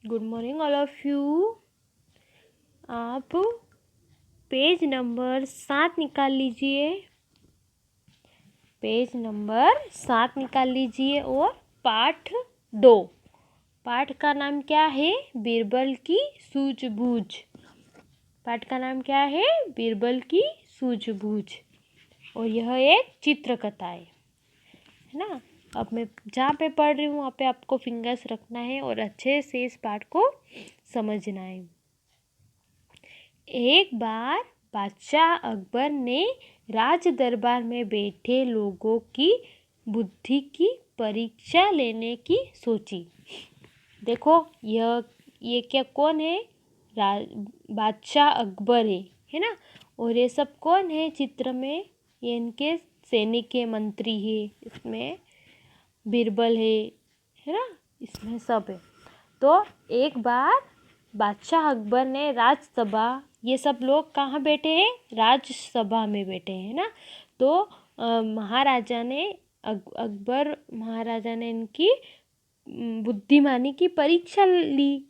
Good morning all of you. आप page number 7 निकाल लीजिए। पेज नंबर 7 निकाल लीजिए और पाठ 2। पाठ का नाम क्या है? बीरबल की सूझबूझ। पाठ का नाम क्या है? बीरबल की सूझबूझ। और यह एक चित्रकथा है ना। अब मैं जहाँ पे पढ़ रही हूँ वहाँ पे आपको फिंगर्स रखना है और अच्छे से इस पाठ को समझना है। एक बार बादशाह अकबर ने राज दरबार में बैठे लोगों की बुद्धि की परीक्षा लेने की सोची। देखो ये क्या कौन है? बादशाह अकबर है ना। और ये सब कौन है चित्र में? ये इनके सैनिक है, मंत्री है, इसमें बीरबल है ना, इसमें सब है। तो एक बार बादशाह अकबर ने राजसभा, ये सब लोग कहाँ बैठे हैं? राजसभा में बैठे हैं ना। तो महाराजा ने अकबर महाराजा ने इनकी बुद्धिमानी की परीक्षा ली।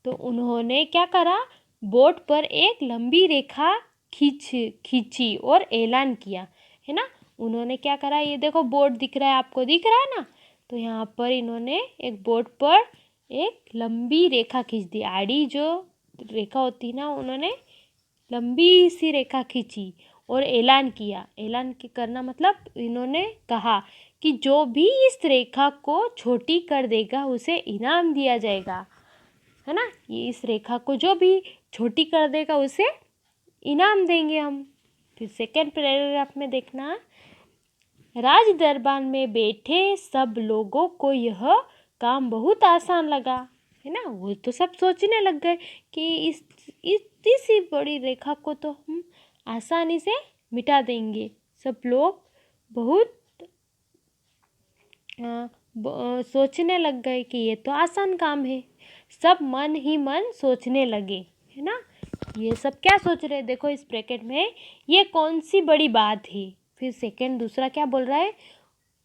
तो उन्होंने क्या करा? बोर्ड पर एक लंबी रेखा खींची और ऐलान किया, है ना। उन्होंने क्या करा? ये देखो बोर्ड दिख रहा है, आपको दिख रहा है ना। तो यहाँ पर इन्होंने एक बोर्ड पर एक लंबी रेखा खींच दी। आड़ी जो रेखा होती ना, उन्होंने लंबी सी रेखा खींची और ऐलान किया। ऐलान करना मतलब इन्होंने कहा कि जो भी इस रेखा को छोटी कर देगा उसे इनाम दिया जाएगा, है ना। ये इस रेखा को जो भी छोटी कर देगा उसे इनाम देंगे हम। फिर सेकेंड पैराग्राफ में देखना, राज दरबार में बैठे सब लोगों को यह काम बहुत आसान लगा, है ना। वो तो सब सोचने लग गए कि इतनी सी बड़ी रेखा को तो हम आसानी से मिटा देंगे। सब लोग बहुत सोचने लग गए कि ये तो आसान काम है। सब मन ही मन सोचने लगे, है ना। ये सब क्या सोच रहे हैं? देखो इस ब्रैकेट में, ये कौन सी बड़ी बात है। फिर सेकंड दूसरा क्या बोल रहा है?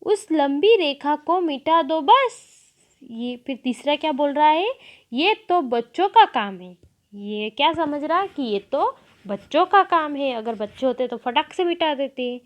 उस लंबी रेखा को मिटा दो बस। ये फिर तीसरा क्या बोल रहा है? ये तो बच्चों का काम है। ये क्या समझ रहा है कि ये तो बच्चों का काम है, अगर बच्चे होते तो फटाक से मिटा देते,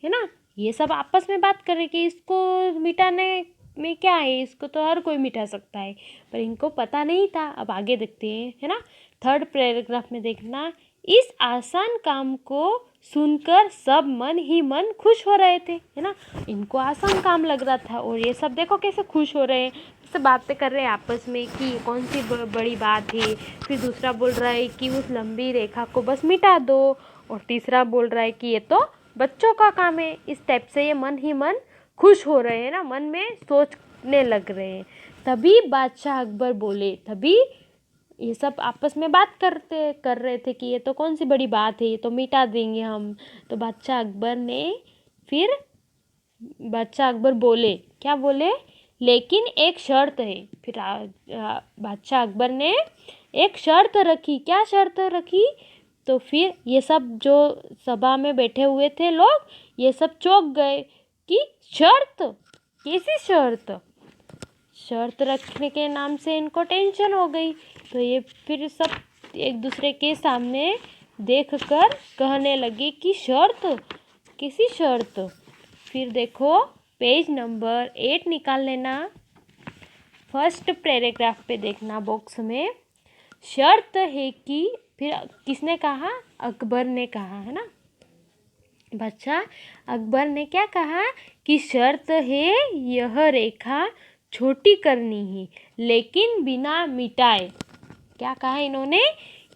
है ना। ये सब आपस में बात कर रहे कि इसको मिटाने में क्या है, इसको तो हर कोई मिटा सकता है, पर इनको पता नहीं था। अब आगे देखते हैं, है ना। थर्ड पैराग्राफ में देखना, इस आसान काम को सुनकर सब मन ही मन खुश हो रहे थे, है ना। इनको आसान काम लग रहा था और ये सब देखो कैसे खुश हो रहे हैं, कैसे बातें कर रहे हैं आपस में कि ये कौन सी बड़ी बात है। फिर दूसरा बोल रहा है कि उस लंबी रेखा को बस मिटा दो, और तीसरा बोल रहा है कि ये तो बच्चों का काम है। इस टाइप से ये मन ही मन खुश हो रहे हैं ना, मन में सोचने लग रहे हैं। तभी बादशाह अकबर बोले, तभी ये सब आपस में बात कर रहे थे कि ये तो कौन सी बड़ी बात है, ये तो मिटा देंगे हम। तो बादशाह अकबर बोले, क्या बोले? लेकिन एक शर्त है। फिर बादशाह अकबर ने एक शर्त रखी। क्या शर्त रखी? तो फिर ये सब जो सभा में बैठे हुए थे लोग, ये सब चौंक गए कि शर्त? कैसी शर्त? शर्त रखने के नाम से इनको टेंशन हो गई। तो ये फिर सब एक दूसरे के सामने देखकर कहने लगे कि शर्त? कैसी शर्त? फिर देखो पेज नंबर 8 निकाल लेना। फर्स्ट पैराग्राफ पे देखना बॉक्स में, शर्त है कि, फिर किसने कहा? अकबर ने कहा, है ना। बादशाह अकबर ने क्या कहा कि शर्त है यह रेखा छोटी करनी है, लेकिन बिना मिटाए। क्या कहा इन्होंने?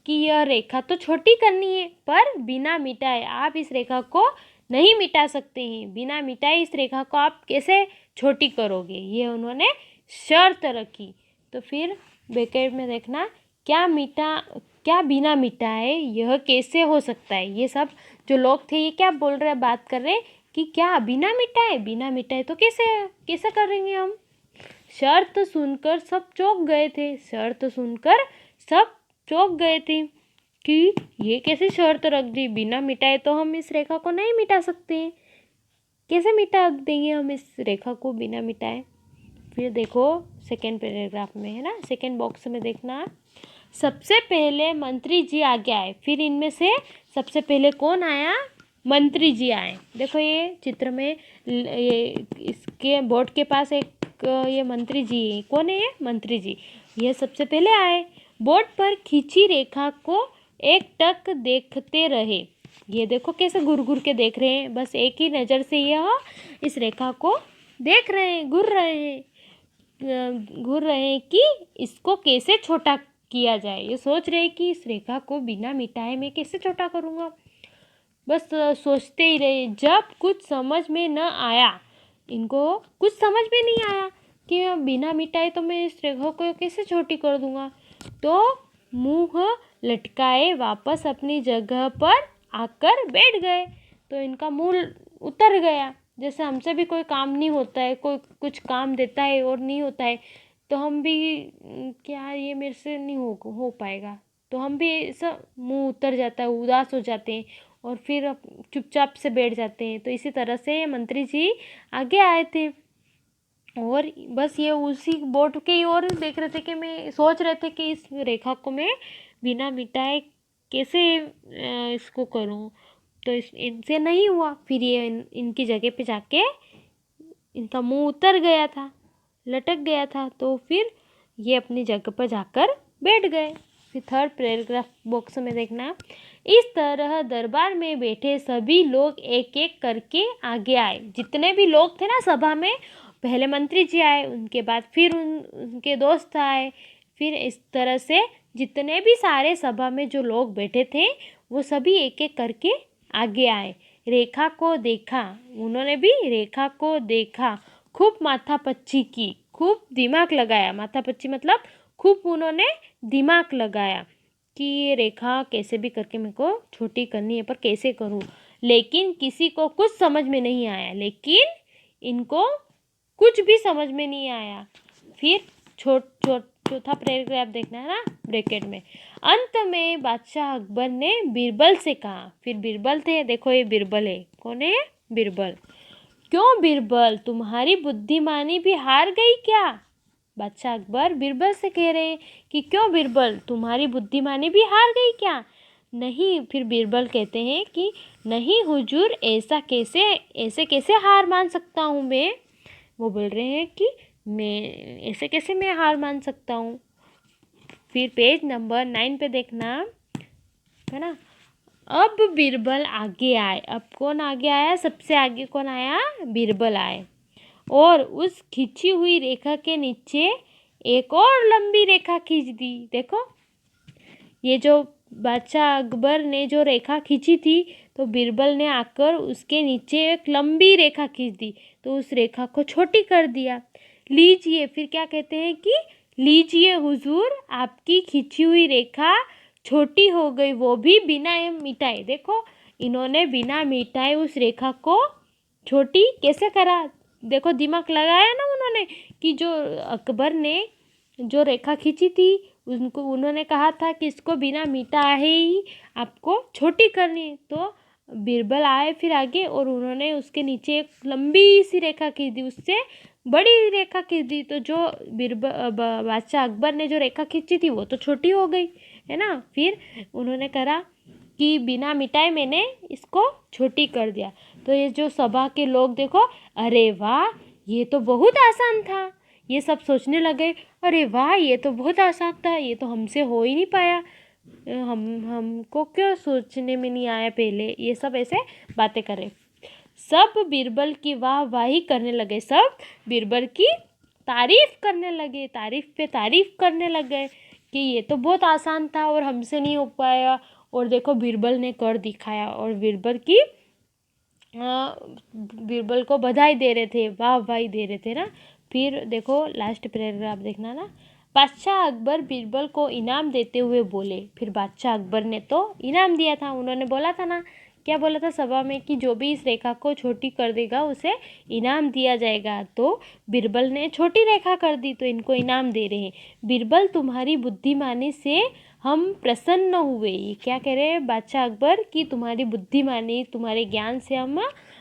कि यह रेखा तो छोटी करनी है पर बिना मिटाए। आप इस रेखा को नहीं मिटा सकते हैं, बिना मिटाए इस रेखा को आप कैसे छोटी करोगे, ये उन्होंने शर्त रखी। तो फिर ब्रैकेट में देखना, क्या बिना मिटाए यह कैसे हो सकता है। ये सब जो लोग थे ये क्या बोल रहे हैं, बात कर रहे कि क्या बिना मिटाए तो कैसे करेंगे हम। शर्त सुनकर सब चौंक गए थे। शर्त सुनकर सब चौंक गए थे कि ये कैसे शर्त रख दी, बिना मिटाए तो हम इस रेखा को नहीं मिटा सकते हैं, कैसे मिटा देंगे हम इस रेखा को बिना मिटाए। फिर देखो सेकेंड पैराग्राफ में, है ना, सेकेंड बॉक्स में देखना। सबसे पहले मंत्री जी आगे आए। फिर इनमें से सबसे पहले कौन आया? मंत्री जी आए। देखो ये चित्र में ये इसके बोर्ड के पास एक ये मंत्री जी, कौन है ये? मंत्री जी। ये सबसे पहले आए। बोर्ड पर खींची रेखा को एकटक देखते रहे। ये देखो कैसे घूर घूर के देख रहे हैं, बस एक ही नज़र से यह इस रेखा को देख रहे हैं, घूर रहे हैं कि इसको कैसे छोटा किया जाए। ये सोच रहे हैं कि इस रेखा को बिना मिटाए मैं कैसे छोटा करूँगा। बस सोचते ही रहे। जब कुछ समझ में न आया, इनको कुछ समझ में नहीं आया कि बिना मिटाए तो मैं इस रेखा को कैसे छोटी कर दूँगा, तो मुंह लटकाए वापस अपनी जगह पर आकर बैठ गए। तो इनका मुंह उतर गया। जैसे हमसे भी कोई काम नहीं होता है, कोई कुछ काम देता है और नहीं होता है, तो हम भी क्या ये मेरे से नहीं हो पाएगा, तो हम भी ऐसा मुंह उतर जाता है, उदास हो जाते हैं और फिर चुपचाप से बैठ जाते हैं। तो इसी तरह से मंत्री जी आगे आए थे और बस ये उसी बोर्ड के ही ओर देख रहे थे कि मैं सोच रहे थे कि इस रेखा को मैं बिना मिटाए कैसे इसको करूं। तो इनसे नहीं हुआ। फिर ये इनकी जगह पे जाके इनका मुंह उतर गया था, लटक गया था, तो फिर ये अपनी जगह पर जाकर बैठ गए। फिर थर्ड पैराग्राफ बॉक्स में देखना। इस तरह दरबार में बैठे सभी लोग एक एक करके आगे आए। जितने भी लोग थे ना सभा में, पहले मंत्री जी आए, उनके बाद फिर उनके दोस्त आए, फिर इस तरह से जितने भी सारे सभा में जो लोग बैठे थे वो सभी एक एक करके आगे आए। रेखा को देखा, उन्होंने भी रेखा को देखा, खूब माथापच्ची की, खूब दिमाग लगाया। माथापच्ची मतलब खूब उन्होंने दिमाग लगाया कि ये रेखा कैसे भी करके मेरे को छोटी करनी है, पर कैसे करूं। लेकिन किसी को कुछ समझ में नहीं आया। लेकिन इनको कुछ भी समझ में नहीं आया। फिर चौथा पैराग्राफ देखना है ना, ब्रैकेट में। अंत में बादशाह अकबर ने बीरबल से कहा। फिर बीरबल थे, देखो ये बीरबल है। कौन है? बीरबल। क्यों बीरबल, तुम्हारी बुद्धिमानी भी हार गई क्या? बादशाह अकबर बीरबल से कह रहे हैं कि क्यों बीरबल, तुम्हारी बुद्धिमानी भी हार गई क्या? नहीं। फिर बीरबल कहते हैं कि नहीं हुजूर, ऐसे कैसे हार मान सकता हूँ मैं। वो बोल रहे हैं कि मैं ऐसे कैसे मैं हार मान सकता हूँ। फिर पेज नंबर 9 पे देखना, है ना। अब बीरबल आगे आए। अब कौन आगे आया? सबसे आगे कौन आया? बीरबल आए और उस खींची हुई रेखा के नीचे एक और लंबी रेखा खींच दी। देखो ये जो बादशाह अकबर ने जो रेखा खींची थी, तो बीरबल ने आकर उसके नीचे एक लंबी रेखा खींच दी, तो उस रेखा को छोटी कर दिया। लीजिए, फिर क्या कहते हैं कि लीजिए हुजूर, आपकी खींची हुई रेखा छोटी हो गई, वो भी बिना मिटाए। देखो इन्होंने बिना मिटाए उस रेखा को छोटी कैसे करा। देखो दिमाग लगाया ना उन्होंने कि जो अकबर ने जो रेखा खींची थी उन्होंने कहा था कि इसको बिना मिटाए ही आपको छोटी करनी। तो बीरबल आए फिर आगे और उन्होंने उसके नीचे एक लंबी सी रेखा खींच दी, उससे बड़ी रेखा खींच दी। तो जो बादशाह अकबर ने जो रेखा खींची थी वो तो छोटी हो गई, है ना। फिर उन्होंने कहा कि बिना मिटाए मैंने इसको छोटी कर दिया। तो ये जो सभा के लोग देखो, अरे वाह ये तो बहुत आसान था। ये सब सोचने लगे, अरे वाह ये तो बहुत आसान था, ये तो हमसे हो ही नहीं पाया, हमको क्यों सोचने में नहीं आया पहले। ये सब ऐसे बातें करे। सब बीरबल की वाहवाही करने लगे, सब बीरबल की तारीफ करने लगे, तारीफ पे तारीफ करने लगे कि ये तो बहुत आसान था और हमसे नहीं हो पाया, और देखो बीरबल ने कर दिखाया। और बीरबल को बधाई दे रहे थे, वाहवाही दे रहे थे ना। फिर देखो लास्ट पैराग्राफ देखना ना। बादशाह अकबर बीरबल को इनाम देते हुए बोले। फिर बादशाह अकबर ने तो इनाम दिया था, उन्होंने बोला था ना, क्या बोला था सभा में कि जो भी इस रेखा को छोटी कर देगा उसे इनाम दिया जाएगा। तो बीरबल ने छोटी रेखा कर दी, तो इनको इनाम दे रहे हैं। बीरबल तुम्हारी बुद्धिमानी से हम प्रसन्न हुए। ये क्या कह रहे हैं बादशाह अकबर कि तुम्हारी बुद्धिमानी, तुम्हारे ज्ञान से हम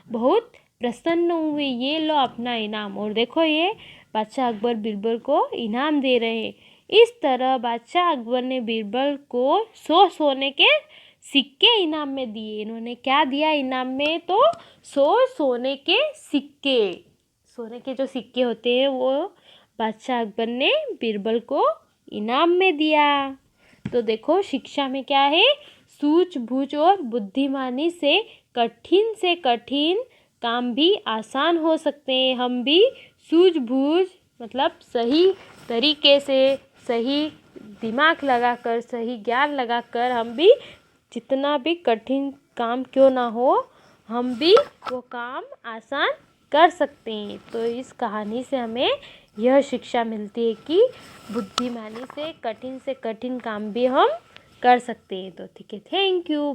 बहुत प्रसन्न हुए, ये लो अपना इनाम। और देखो ये बादशाह अकबर बीरबल को इनाम दे रहे हैं। इस तरह बादशाह अकबर ने बीरबल को 100 सोने के सिक्के इनाम में दिए। इन्होंने क्या दिया इनाम में? तो 100 सोने के सिक्के। सोने के जो सिक्के होते हैं वो बादशाह अकबर ने बीरबल को इनाम में दिया। तो देखो शिक्षा में क्या है? सूझबूझ और बुद्धिमानी से कठिन काम भी आसान हो सकते हैं। हम भी सूझबूझ मतलब सही तरीके से, सही दिमाग लगाकर, सही ज्ञान लगाकर हम भी जितना भी कठिन काम क्यों ना हो, हम भी वो काम आसान कर सकते हैं। तो इस कहानी से हमें यह शिक्षा मिलती है कि बुद्धिमानी से कठिन काम भी हम कर सकते हैं। तो ठीक है, थैंक यू।